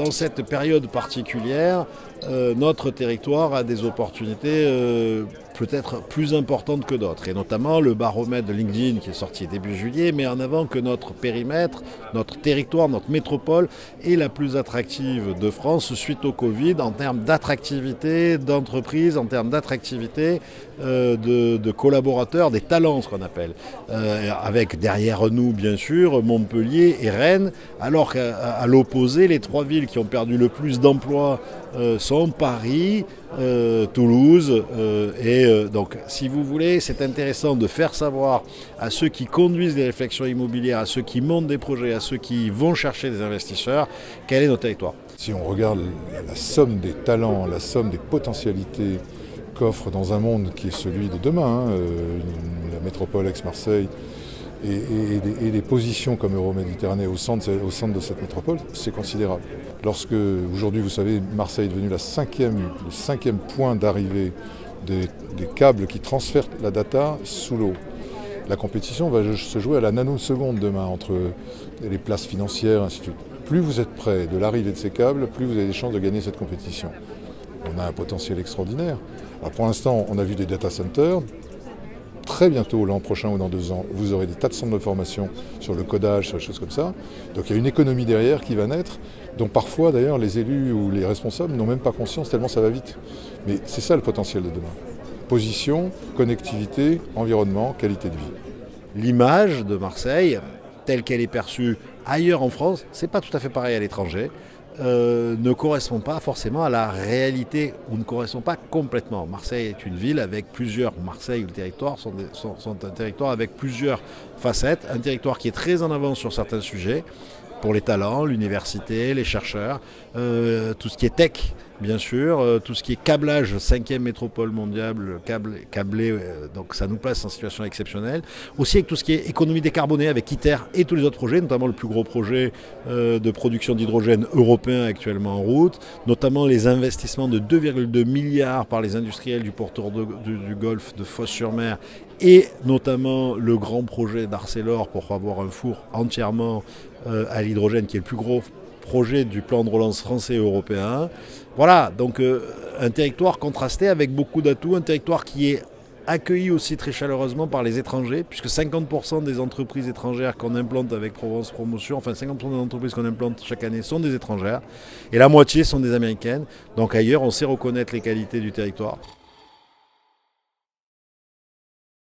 dans cette période particulière, notre territoire a des opportunités peut-être plus importantes que d'autres. Et notamment le baromètre de LinkedIn qui est sorti début juillet met en avant que notre périmètre, notre territoire, notre métropole est la plus attractive de France suite au Covid en termes d'attractivité d'entreprises, en termes d'attractivité de collaborateurs, des talents ce qu'on appelle. Avec derrière nous bien sûr Montpellier et Rennes, alors qu'à l'opposé les trois villes qui ont perdu le plus d'emplois sont Paris, Toulouse donc si vous voulez c'est intéressant de faire savoir à ceux qui conduisent les réflexions immobilières, à ceux qui montent des projets, à ceux qui vont chercher des investisseurs, quel est notre territoire. Si on regarde la somme des talents, la somme des potentialités qu'offre dans un monde qui est celui de demain, la métropole Aix-Marseille, et des positions comme Euroméditerranée au centre de cette métropole, c'est considérable. Lorsque, aujourd'hui, vous savez, Marseille est devenu le cinquième point d'arrivée des câbles qui transfèrent la data sous l'eau. La compétition va se jouer à la nanoseconde demain entre les places financières, ainsi de suite. Plus vous êtes près de l'arrivée de ces câbles, plus vous avez des chances de gagner cette compétition. On a un potentiel extraordinaire. Alors pour l'instant, on a vu des data centers. Très bientôt, l'an prochain ou dans 2 ans, vous aurez des tas de centres de formation sur le codage, sur des choses comme ça. Donc il y a une économie derrière qui va naître, dont parfois d'ailleurs les élus ou les responsables n'ont même pas conscience tellement ça va vite. Mais c'est ça le potentiel de demain. Position, connectivité, environnement, qualité de vie. L'image de Marseille, telle qu'elle est perçue ailleurs en France, c'est pas tout à fait pareil à l'étranger. Ne correspond pas forcément à la réalité ou ne correspond pas complètement. Marseille est une ville avec plusieurs, Marseille ou le territoire sont un territoire avec plusieurs facettes, un territoire qui est très en avance sur certains sujets, pour les talents, l'université, les chercheurs, tout ce qui est tech, bien sûr, tout ce qui est câblage, 5e métropole mondiale, câblé, donc ça nous place en situation exceptionnelle. Aussi avec tout ce qui est économie décarbonée, avec ITER et tous les autres projets, notamment le plus gros projet de production d'hydrogène européen actuellement en route, notamment les investissements de 2,2 milliards par les industriels du porteur du Golfe de Fos-sur-Mer et notamment le grand projet d'Arcelor pour avoir un four entièrement à l'hydrogène qui est le plus gros projet du plan de relance français et européen. Voilà, donc un territoire contrasté avec beaucoup d'atouts, un territoire qui est accueilli aussi très chaleureusement par les étrangers, puisque 50% des entreprises étrangères qu'on implante avec Provence Promotion, enfin 50% des entreprises qu'on implante chaque année sont des étrangères, et la moitié sont des américaines. Donc ailleurs, on sait reconnaître les qualités du territoire.